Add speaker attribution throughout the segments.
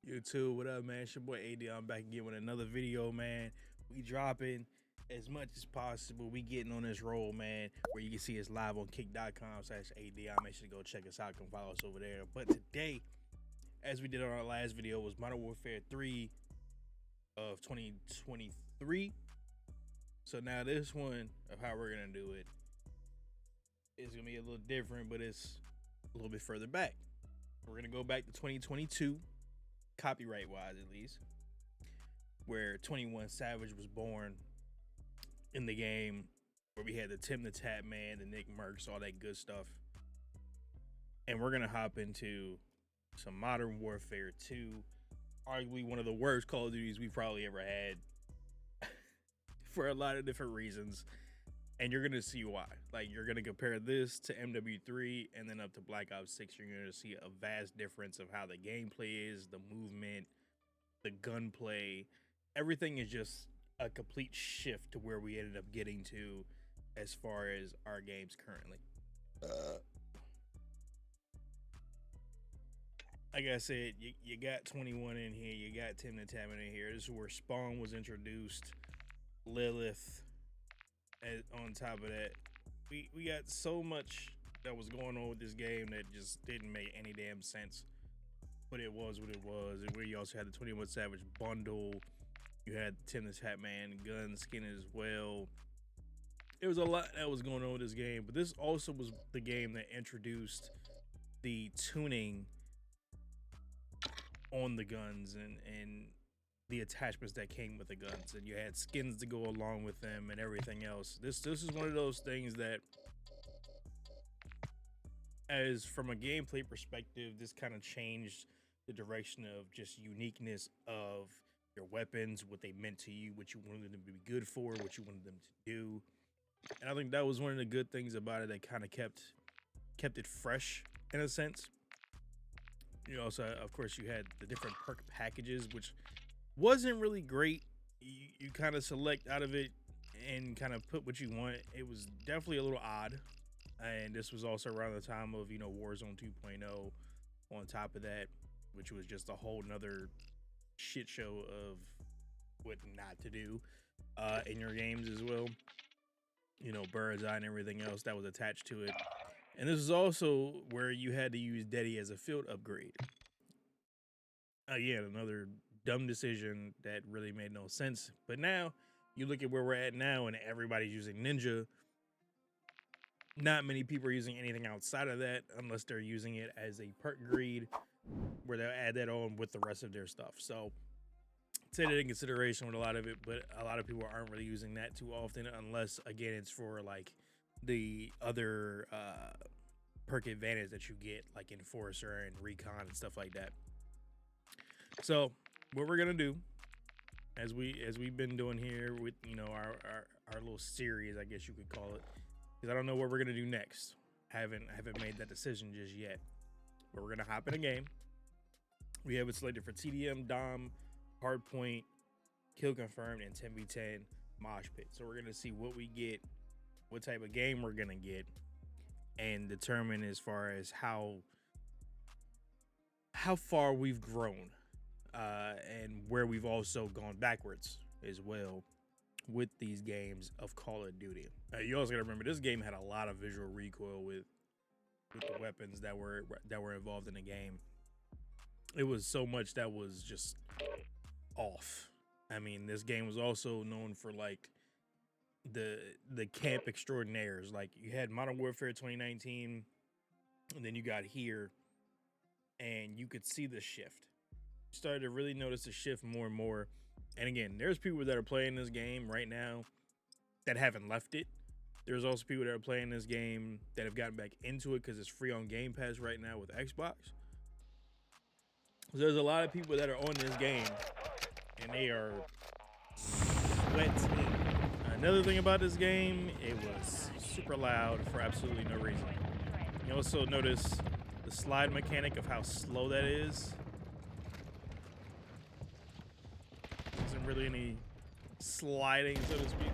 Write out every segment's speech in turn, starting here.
Speaker 1: YouTube, what up, man? It's your boy AD. I'm back again with another video, man. We dropping as much as possible. We getting on this roll, man, where you can see us live on kick.com/AD. Make sure to go check us out. Come follow us over there. But today, as we did on our last video, was Modern Warfare 3 of 2023. So now this one of how we're going to do it is going to be a little different, but it's a little bit further back. We're going to go back to 2022. Copyright wise, at least, where 21 Savage was born in the game, where we had the Tim the Tap Man, the Nick Mercs, all that good stuff. And we're gonna hop into some Modern Warfare 2, arguably one of the worst Call of Duties we've probably ever had for a lot of different reasons. And you're gonna see why. Like, you're gonna compare this to MW3 and then up to Black Ops 6. You're gonna see a vast difference of how the gameplay is, the movement, the gunplay. Everything is just a complete shift to where we ended up getting to as far as our games currently. Like I said, you got 21 in here, you got Tim the Tap in here. This is where Spawn was introduced, Lilith. On top of that, we got so much that was going on with this game that just didn't make any damn sense. But it was what it was. And where you also had the 21 Savage bundle, you had Tim the Tap Man gun skin as well. There was a lot that was going on with this game, but this also was the game that introduced the tuning on the guns and the attachments that came with the guns, and you had skins to go along with them and everything else. This is one of those things that, as from a gameplay perspective, this kind of changed the direction of just uniqueness of your weapons, what they meant to you, what you wanted them to be good for, what you wanted them to do. And I think that was one of the good things about it that kind of kept it fresh in a sense. You also, of course, you had the different perk packages, which wasn't really great. You kind of select out of it and kind of put what you want. It was definitely a little odd. And this was also around the time of, Warzone 2.0 on top of that, which was just a whole nother shit show of what not to do in your games as well. Bird's eye and everything else that was attached to it. And this is also where you had to use Deddy as a field upgrade. Again, another dumb decision that really made no sense. But now you look at where we're at now and everybody's using Ninja. Not many people are using anything outside of that unless they're using it as a perk greed where they'll add that on with the rest of their stuff. So take that in consideration with a lot of it, but a lot of people aren't really using that too often unless, again, it's for like the other perk advantage that you get, like Enforcer and Recon and stuff like that. So what we're gonna do, as we've been doing here with our little series, I guess you could call it, because I don't know what we're gonna do next. Haven't made that decision just yet. But we're gonna hop in a game. We have it selected for TDM, Dom, Hardpoint, Kill Confirmed, and 10v10 Mosh Pit. So we're gonna see what we get, what type of game we're gonna get, and determine as far as how far we've grown. And where we've also gone backwards as well with these games of Call of Duty. You also gotta remember, this game had a lot of visual recoil with the weapons that were involved in the game. It was so much that was just off. I mean, this game was also known for like the camp extraordinaires. Like, you had Modern Warfare 2019, and then you got here, and you could see the shift. Started to really notice the shift more and more. And again, there's people that are playing this game right now that haven't left it. There's also people that are playing this game that have gotten back into it because it's free on Game Pass right now with Xbox. So there's a lot of people that are on this game and they are sweating. Another thing about this game, it was super loud for absolutely no reason. You also notice the slide mechanic of how slow that is. Isn't really any sliding, so to speak.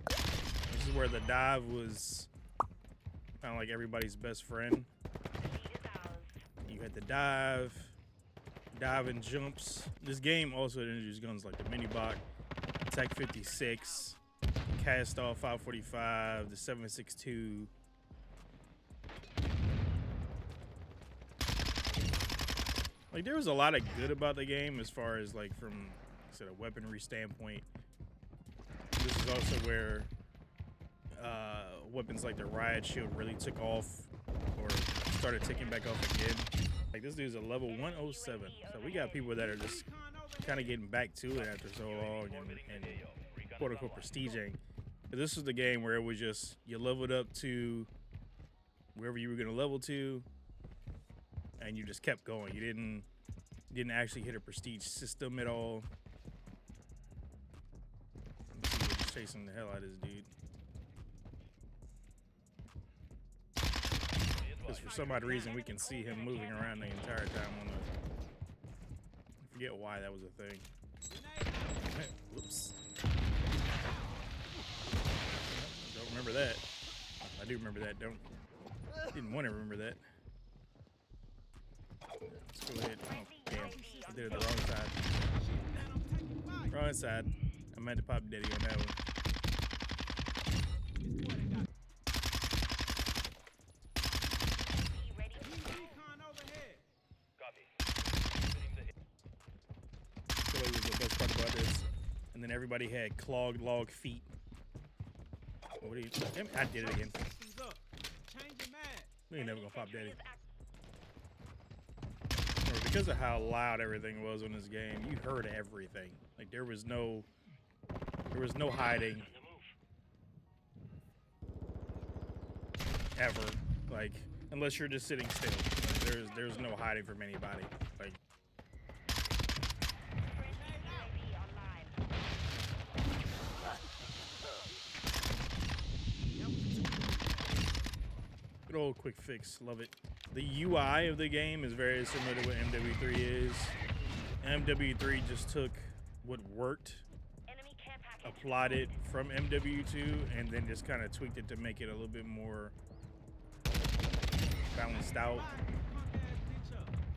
Speaker 1: This is where the dive was kind of like everybody's best friend. dive and jumps. This game also introduced guns like the mini bot, Tech 56, cast off 545, the 762. Like, there was a lot of good about the game as far as, like, from, like I said, a weaponry standpoint. This is also where weapons like the riot shield really took off, or started taking back off again. Like, this dude's a level 107, so we got people that are just kind of getting back to it after so long and quote unquote prestiging. But this was the game where it was just, you leveled up to wherever you were gonna level to, and you just kept going. You didn't actually hit a prestige system at all. Let's see, we're just chasing the hell out of this dude. Because for some odd reason we can see him moving around the entire time on the. I forget why that was a thing. Whoops. Don't remember that. I do remember that. Didn't want to remember that. Let's go ahead. Oh, damn. I did it the wrong side. Wrong side. I meant to pop Daddy on that one. So it was the best part about this. And then everybody had clogged log feet. What are you? Damn it, I did it again. We ain't never gonna pop Daddy. Because of how loud everything was on this game, you heard everything. Like, there was no hiding ever. Like, unless you're just sitting still, like, there's no hiding from anybody. Like, good old quick fix, love it. The UI of the game is very similar to what MW3 is. MW3 just took what worked, applied it from MW2, and then just kind of tweaked it to make it a little bit more balanced out.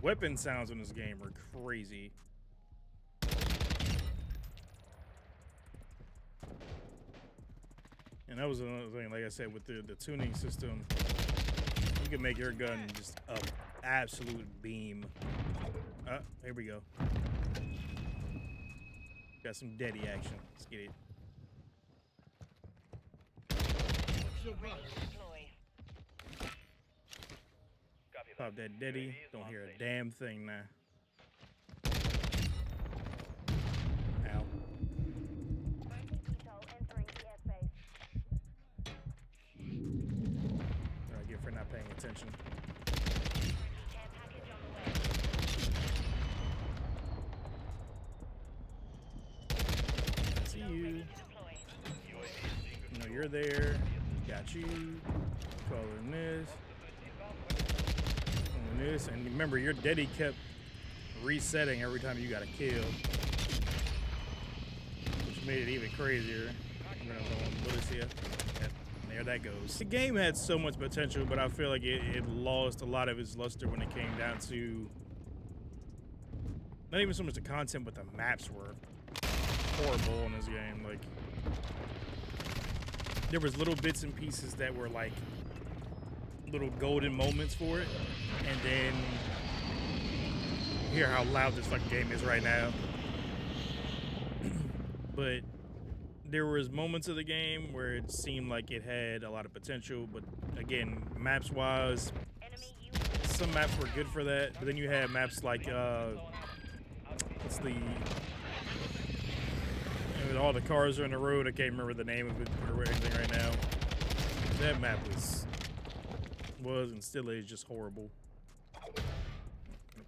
Speaker 1: Weapon sounds in this game are crazy. And that was another thing, like I said, with the tuning system. You can make your gun just an absolute beam. Here we go. Got some Daddy action. Let's get it. Pop that Daddy. Don't hear a damn thing now. Ow. What I get for not paying attention. See you. You know you're there. Got you. Calling this. Calling this. And remember, your Daddy kept resetting every time you got a kill, which made it even crazier. I'm gonna go on bullets here. Yep, there that goes. The game had so much potential, but I feel like it lost a lot of its luster when it came down to not even so much the content, but the maps were horrible in this game. Like, there was little bits and pieces that were like little golden moments for it, and then hear how loud this fucking game is right now. But there was moments of the game where it seemed like it had a lot of potential, but again, maps wise, some maps were good for that, but then you had maps like what's the all the cars are on the road. I can't remember the name of it or anything right now. That map was and still is just horrible. Gonna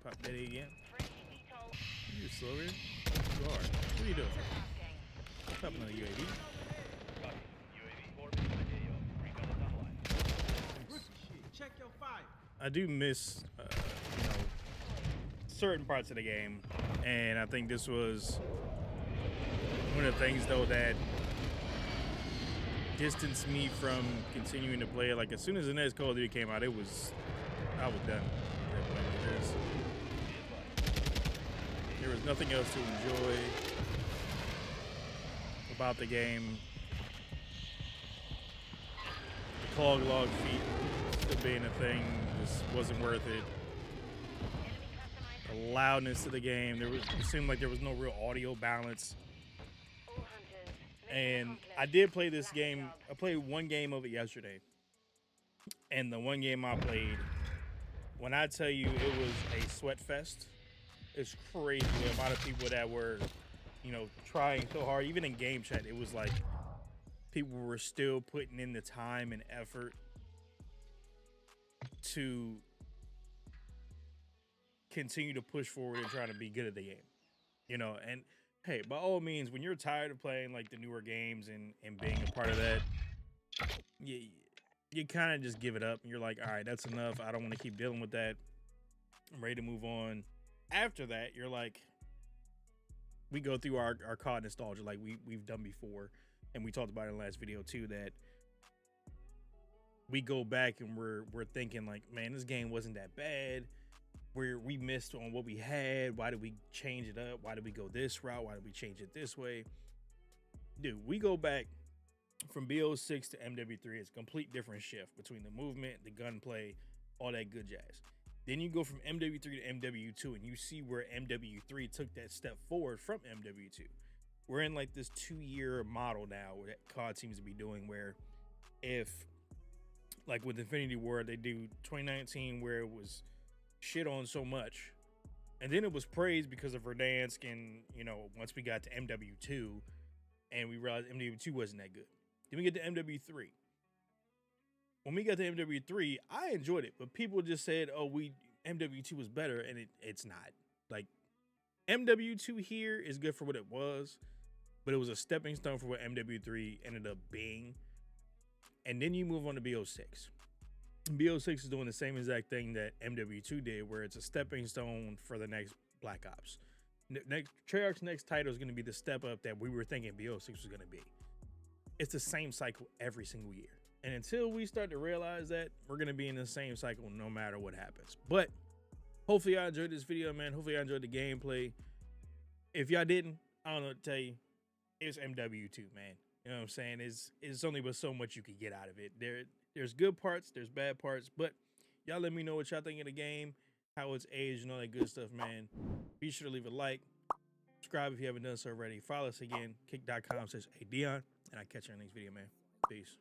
Speaker 1: pop Daddy again. You're slow, really? You are. What are you doing? Pop another UAV. Check your fire. I do miss, you know, certain parts of the game, and I think this was one of the things though that distanced me from continuing to play it. Like, as soon as the next Call of Duty came out, I was done. that point. There was nothing else to enjoy about the game. The clog log feat still being a thing just wasn't worth it. The loudness of the game, it seemed like there was no real audio balance. And I did play this game. I played one game of it yesterday. And the one game I played, when I tell you it was a sweat fest, it's crazy the amount of people that were, trying so hard. Even in game chat, it was like people were still putting in the time and effort to continue to push forward and try to be good at the game. And hey, by all means, when you're tired of playing like the newer games and being a part of that, you kind of just give it up and you're like, all right, that's enough. I don't want to keep dealing with that. I'm ready to move on. After that, you're like, we go through our COD nostalgia like we've done before, and we talked about it in the last video too, that we go back and we're thinking like, man, this game wasn't that bad. We missed on what we had. Why did we change it up? Why did we go this route? Why did we change it this way? Dude, we go back from BO6 to MW3. It's a complete different shift between the movement, the gunplay, all that good jazz. Then you go from MW3 to MW2 and you see where MW3 took that step forward from MW2. We're in like this 2-year model now that COD seems to be doing, where if like with Infinity War, they do 2019 where it was shit on so much, and then it was praised because of Verdansk, and once we got to MW2 and we realized MW2 wasn't that good. Then we get to MW3. When we got to MW3, I enjoyed it, but people just said, oh, MW2 was better, and it's not. Like, MW2 here is good for what it was, but it was a stepping stone for what MW3 ended up being. And then you move on to BO6. BO6 is doing the same exact thing that MW2 did, where it's a stepping stone for the next Black Ops. Treyarch's next title is going to be the step up that we were thinking BO6 was going to be. It's the same cycle every single year. And until we start to realize that, we're going to be in the same cycle no matter what happens. But hopefully y'all enjoyed this video, man. Hopefully y'all enjoyed the gameplay. If y'all didn't, I don't know what to tell you. It's MW2, man. You know what I'm saying? It's only but so much you can get out of it. There's good parts, there's bad parts, but y'all let me know what y'all think of the game, how it's aged, and all that good stuff, man. Be sure to leave a like, subscribe if you haven't done so already. Follow us again, kick.com/AyeDeon, and I'll catch you in the next video, man. Peace.